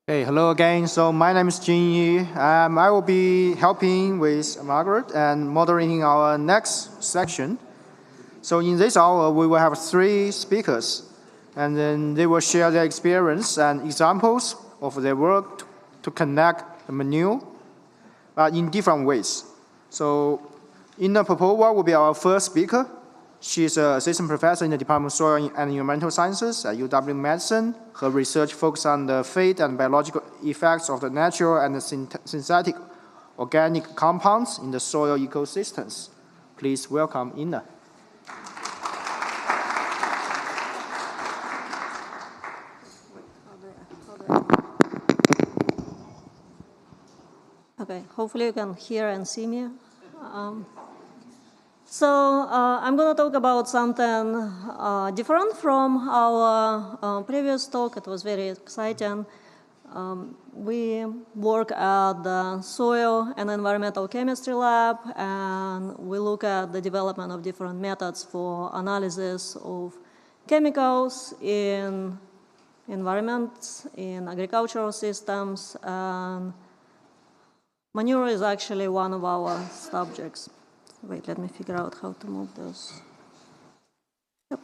Hey, hello again. So my name is Jin Yi. I will be helping with Margaret and moderating our next section. So in this hour, we will have 3 speakers, and then they will share their experience and examples of their work to connect the manure in different ways. So Ina Popova will be our first speaker. She's an assistant professor in the Department of Soil and Environmental Sciences at UW Madison. Her research focuses on the fate and biological effects of the natural and synthetic organic compounds in the soil ecosystems. Please welcome Ina. Okay, hopefully you can hear and see me. I'm going to talk about something different from our previous talk. It was very exciting. We work at the Soil and Environmental Chemistry Lab, and we look at the development of different methods for analysis of chemicals in environments, in agricultural systems, and manure is actually one of our subjects. Wait, let me figure out how to move this. Yep.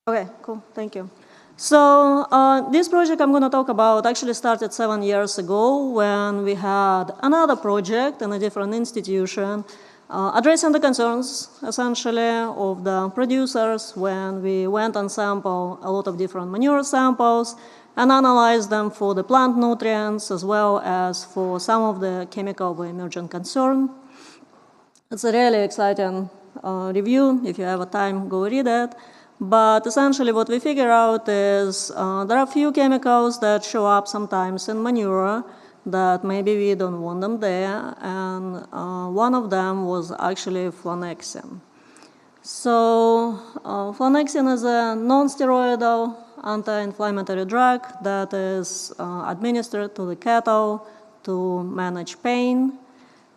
Okay, cool, thank you. So this project I'm going to talk about actually started 7 years ago when we had another project in a different institution addressing the concerns, essentially, of the producers when we went and sampled a lot of different manure samples and analyze them for the plant nutrients as well as for some of the chemical of emergent concern. It's a really exciting review. If you have a time, go read it. But essentially what we figure out is there are a few chemicals that show up sometimes in manure that maybe we don't want them there, and one of them was actually Flunixin. So Flunixin is a nonsteroidal anti-inflammatory drug that is administered to the cattle to manage pain.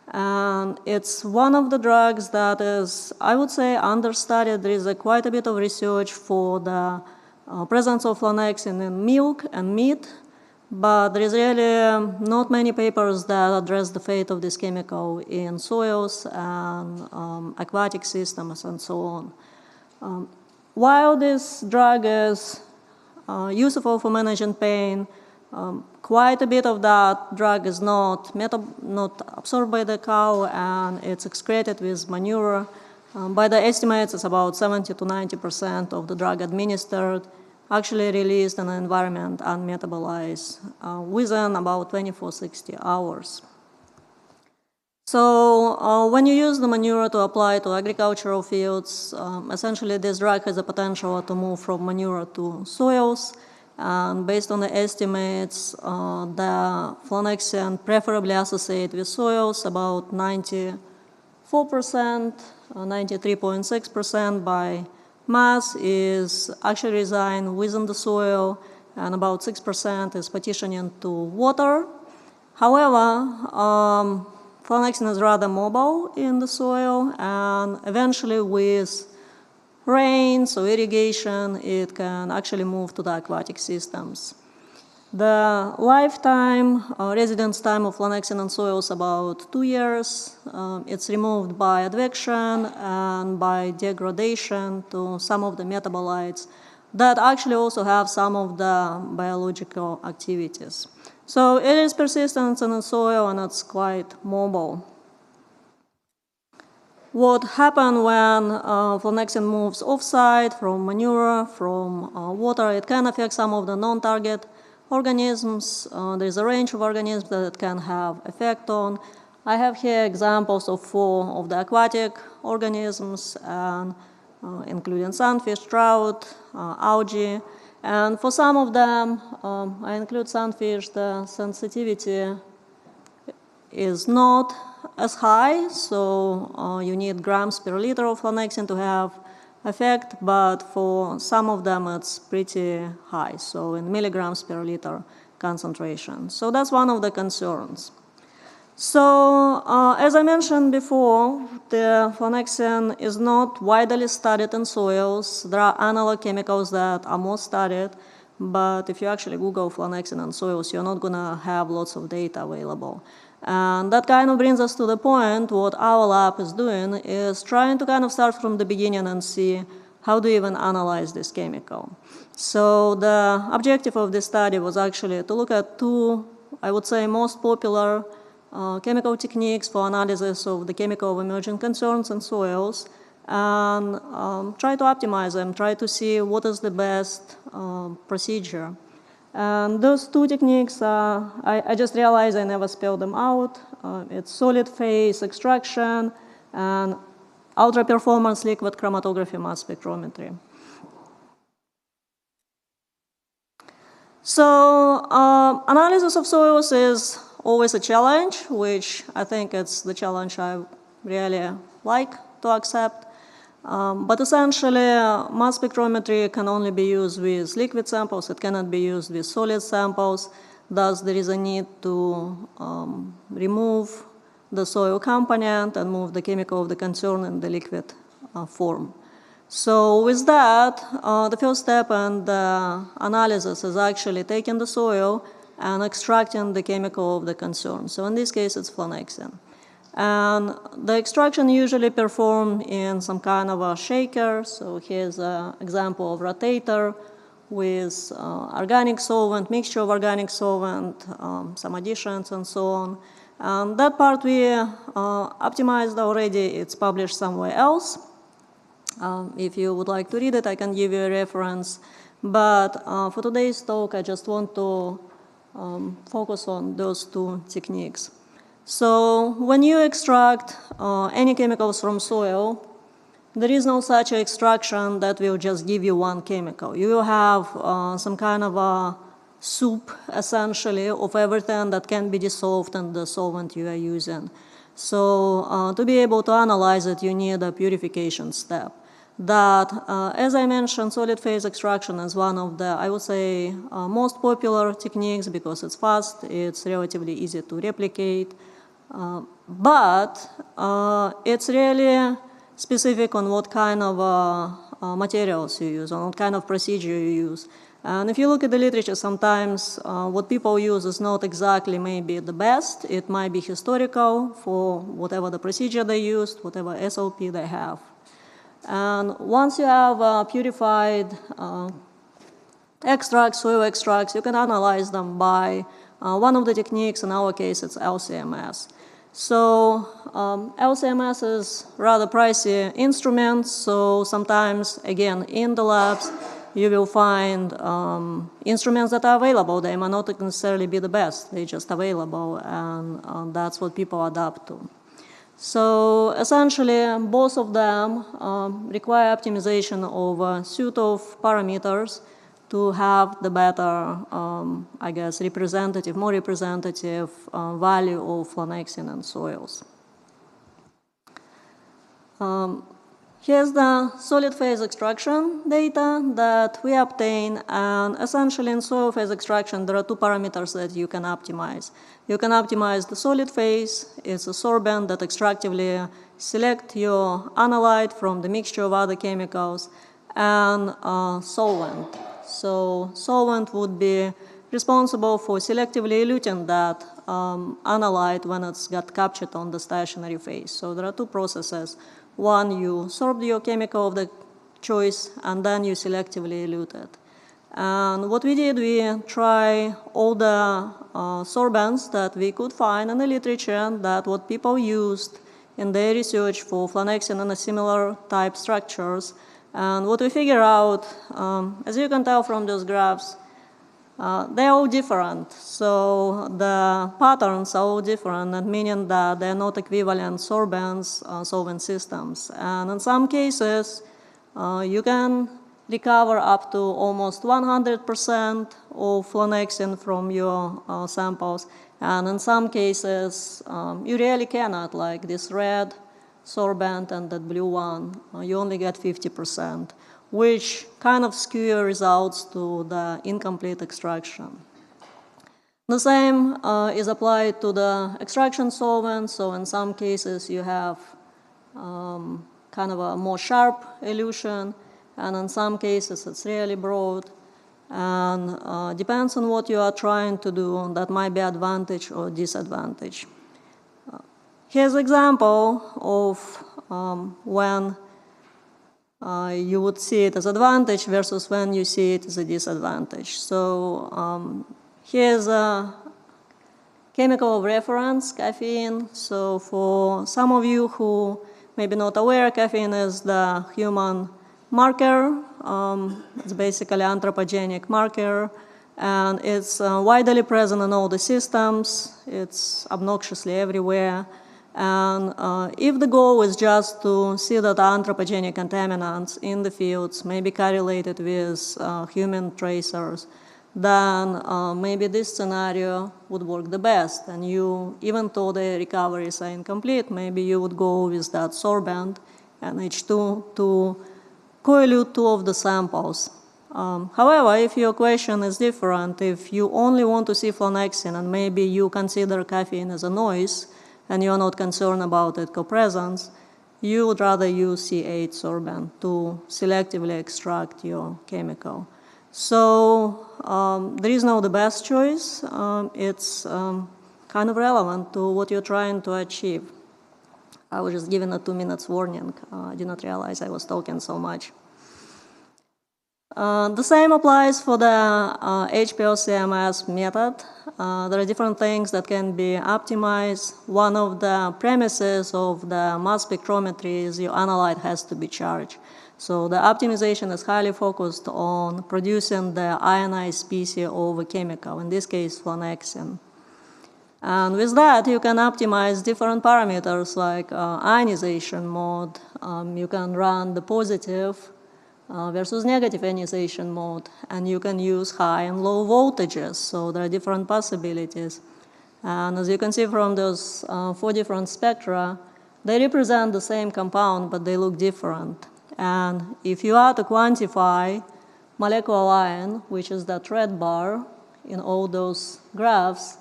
And it's one of the drugs that is, I would say, understudied. There is quite a bit of research for the presence of Flunixin in milk and meat, but there is really not many papers that address the fate of this chemical in soils and aquatic systems and so on. While this drug is useful for managing pain, quite a bit of that drug is not absorbed by the cow, and it's excreted with manure. By the estimates, it's about 70 to 90% of the drug administered actually released in the environment and metabolized within about 24-60 hours. So when you use the manure to apply to agricultural fields, essentially this drug has a potential to move from manure to soils. And based on the estimates, the Flunixin preferably associated with soils about 94%, 93.6% by mass is actually reside within the soil, and about 6% is partitioning to water. However, Flunixin is rather mobile in the soil, and eventually with rains or irrigation, it can actually move to the aquatic systems. The lifetime residence time of Flunixin in soil is about 2 years. It's removed by advection and by degradation to some of the metabolites that actually also have some of the biological activities. So it is persistent in the soil and it's quite mobile. What happens when Flunixin moves offside from manure, from water, it can affect some of the non-target organisms. There is a range of organisms that it can have effect on. I have here examples of 4 of the aquatic organisms, including sunfish, trout, algae. And for some of them, I include sunfish, the sensitivity is not as high, so you need grams per liter of Flunixin to have effect, but for some of them it's pretty high, so in milligrams per liter concentration. So that's one of the concerns. So, as I mentioned before, the flunixin is not widely studied in soils. There are analog chemicals that are more studied, but if you actually Google flunixin in soils, you're not going to have lots of data available. And that kind of brings us to the point, what our lab is doing is trying to kind of start from the beginning and see how do you even analyze this chemical. So the objective of this study was actually to look at two, I would say, most popular chemical techniques for analysis of the chemical of emerging concerns in soils, and try to optimize them, try to see what is the best procedure. And those two techniques, I just realized I never spelled them out. It's solid phase extraction and ultra-performance liquid chromatography mass spectrometry. So analysis of soils is always a challenge, which I think it's the challenge I really like to accept. But essentially, mass spectrometry can only be used with liquid samples. It cannot be used with solid samples. Thus, there is a need to remove the soil component and move the chemical of the concern in the liquid form. So with that, the first step in the analysis is actually taking the soil and extracting the chemical of the concern. So in this case, it's flunixin. And the extraction usually performed in some kind of a shaker. So here's an example of rotator with organic solvent, mixture of organic solvent, some additions and so on. And that part we optimized already. It's published somewhere else. If you would like to read it, I can give you a reference. But for today's talk, I just want to focus on those two techniques. So when you extract any chemicals from soil, there is no such extraction that will just give you one chemical. You will have some kind of a soup, essentially, of everything that can be dissolved in the solvent you are using. So to be able to analyze it, you need a purification step. That, as I mentioned, solid phase extraction is one of the, I would say, most popular techniques because it's fast, it's relatively easy to replicate, but it's really specific on what kind of materials you use, on what kind of procedure you use. And if you look at the literature, sometimes what people use is not exactly maybe the best. It might be historical for whatever the procedure they used, whatever SOP they have. And once you have purified extracts, soil extracts, you can analyze them by one of the techniques. In our case, it's LCMS. So LCMS is rather pricey instrument. So sometimes, again, in the labs, you will find instruments that are available. They might not necessarily be the best. They're just available, and that's what people adapt to. So essentially, both of them require optimization of a suite of parameters to have the better, I guess, more representative value of flunixin in soils. Here's the solid phase extraction data that we obtain, and essentially in soil phase extraction, there are two parameters that you can optimize. You can optimize the solid phase. It's a sorbent that extractively select your analyte from the mixture of other chemicals, and solvent. So solvent would be responsible for selectively eluting that analyte when it's got captured on the stationary phase. So there are two processes. One, you sorb your chemical of the choice, and then you selectively elute it. And what we did, we try all the sorbents that we could find in the literature, that what people used in their research for flunixin and similar type structures. And what we figure out, as you can tell from those graphs, they're all different. So the patterns are all different, and meaning that they're not equivalent sorbents, solvent systems. And in some cases, you can recover up to almost 100% of flunixin from your samples. And in some cases, you really cannot, like this red sorbent and that blue one, you only get 50%. Which kind of skew results to the incomplete extraction. The same is applied to the extraction solvent. So in some cases you have kind of a more sharp elution, and in some cases it's really broad. And depends on what you are trying to do, that might be advantage or disadvantage. Here's an example of when you would see it as advantage versus when you see it as a disadvantage. So here's a chemical of reference, caffeine. So for some of you who may be not aware, caffeine is the human marker. It's basically anthropogenic marker, and it's widely present in all the systems. It's obnoxiously everywhere. And if the goal is just to see that anthropogenic contaminants in the fields may be correlated with human tracers, then maybe this scenario would work the best. And you, even though the recoveries are incomplete, maybe you would go with that sorbent and H2 to coelute 2 of the samples. However, if your question is different, if you only want to see flunixin and maybe you consider caffeine as a noise and you're not concerned about its copresence, you would rather use C8 sorbent to selectively extract your chemical. So there is no the best choice. It's kind of relevant to what you're trying to achieve. I was just given a 2 minutes warning. I did not realize I was talking so much. The same applies for the HPLC method. There are different things that can be optimized. One of the premises of the mass spectrometry is your analyte has to be charged. So the optimization is highly focused on producing the ionized species of a chemical, in this case flunixin. And with that, you can optimize different parameters like ionization mode. You can run the positive versus negative ionization mode, and you can use high and low voltages. So there are different possibilities. And as you can see from those 4 different spectra, they represent the same compound, but they look different. And if you are to quantify molecular ion, which is that red bar in all those graphs,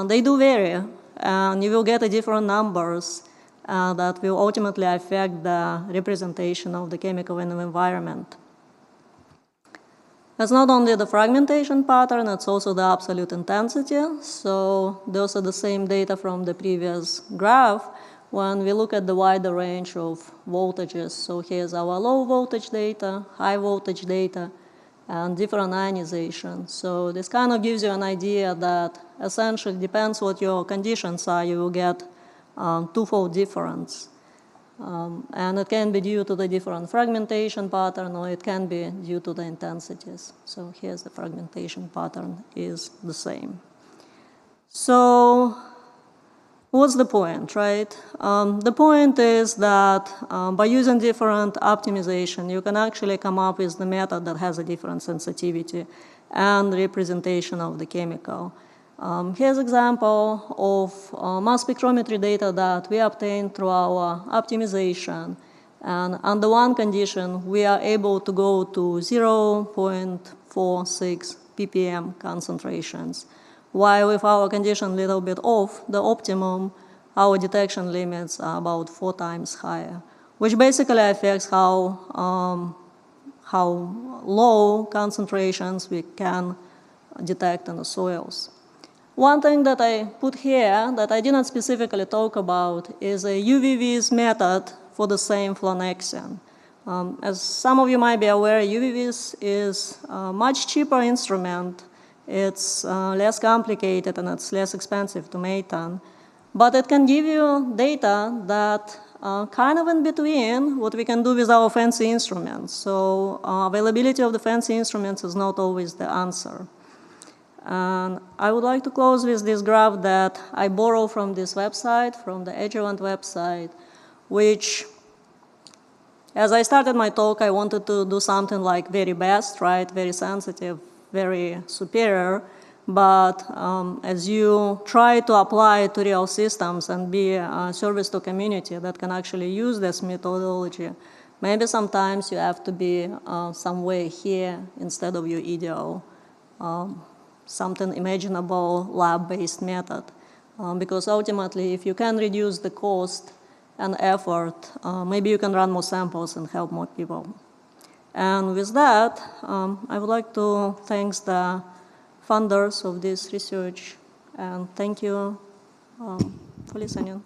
they do vary, and you will get different numbers that will ultimately affect the representation of the chemical in the environment. It's not only the fragmentation pattern, it's also the absolute intensity. So those are the same data from the previous graph when we look at the wider range of voltages. So here's our low voltage data, high voltage data, and different ionization. So this kind of gives you an idea that essentially depends what your conditions are, you will get twofold difference. And it can be due to the different fragmentation pattern, or it can be due to the intensities. So here's the fragmentation pattern is the same. So what's the point, right? The point is that by using different optimization, you can actually come up with the method that has a different sensitivity and representation of the chemical. Here's an example of mass spectrometry data that we obtained through our optimization. And under one condition, we are able to go to 0.46 ppm concentrations. While if our condition a little bit off the optimum, our detection limits are about 4 times higher, which basically affects how low concentrations we can detect in the soils. One thing that I put here that I didn't specifically talk about is a UVVs method for the same flunixin. As some of you might be aware, UVVs is a much cheaper instrument. It's less complicated and it's less expensive to maintain. But it can give you data that kind of in between what we can do with our fancy instruments. So availability of the fancy instruments is not always the answer. And I would like to close with this graph that I borrow from this website, from the Agilent website, which, as I started my talk, I wanted to do something like very best, right? Very sensitive, very superior. But as you try to apply it to real systems and be a service to community that can actually use this methodology, maybe sometimes you have to be some way here instead of your ideal something imaginable lab-based method. Because ultimately, if you can reduce the cost and effort, maybe you can run more samples and help more people. And with that, I would like to thank the funders of this research, and thank you for listening.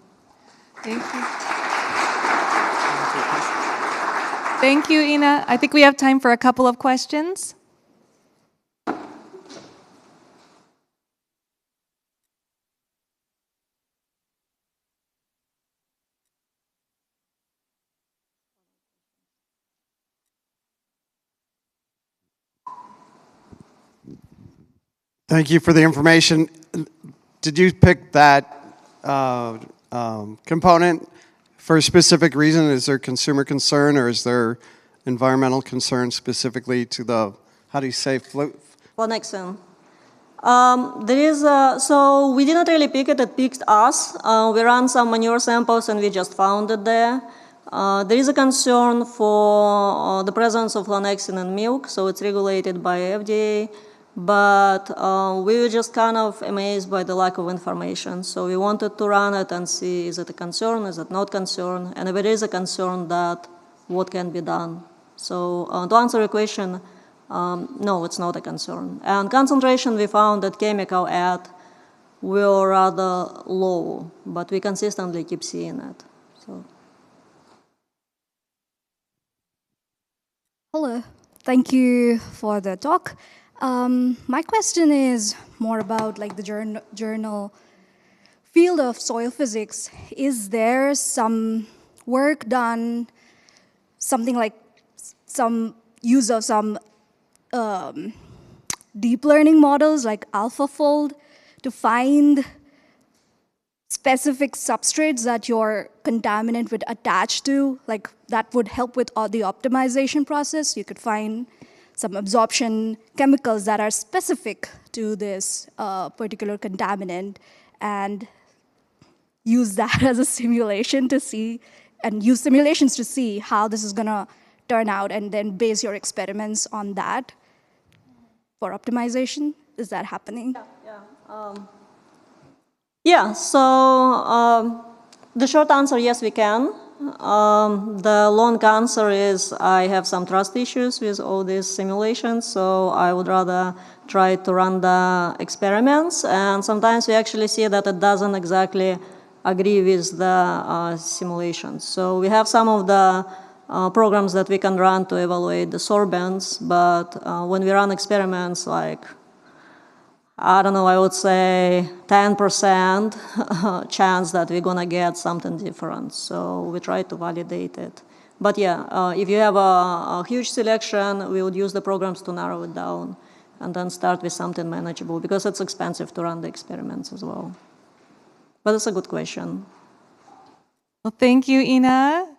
Thank you. Thank you, Ina. I think we have time for a couple of questions. Thank you for the information. Did you pick that component for a specific reason? Is there consumer concern, or is there environmental concern specifically to the, how do you say, Flunixin. So we didn't really pick it, it picked us. We ran some manure samples and we just found it there. There is a concern for the presence of Flunixin in milk, so it's regulated by FDA. But we were just kind of amazed by the lack of information. So we wanted to run it and see, is it a concern, is it not concern? And if it is a concern, that what can be done? So to answer your question, no, it's not a concern. And concentration we found at chemical at were rather low, but we consistently keep seeing it. So. Hello, thank you for the talk. My question is more about like the journal field of soil physics. Is there some work done, something like some use of some deep learning models like AlphaFold to find specific substrates that your contaminant would attach to, like that would help with the optimization process? You could find some absorption chemicals that are specific to this particular contaminant and use that as a simulation to see, and use simulations to see how this is gonna turn out, and then base your experiments on that for optimization. Is that happening? Yeah, so the short answer, yes, we can. The long answer is I have some trust issues with all these simulations, so I would rather try to run the experiments. And sometimes we actually see that it doesn't exactly agree with the simulations. So we have some of the programs that we can run to evaluate the sorbents, but when we run experiments, like, I don't know, I would say 10% chance that we're gonna get something different. So we try to validate it. But yeah, if you have a huge selection, we would use the programs to narrow it down and then start with something manageable, because it's expensive to run the experiments as well. But it's a good question. Well, thank you, Ina.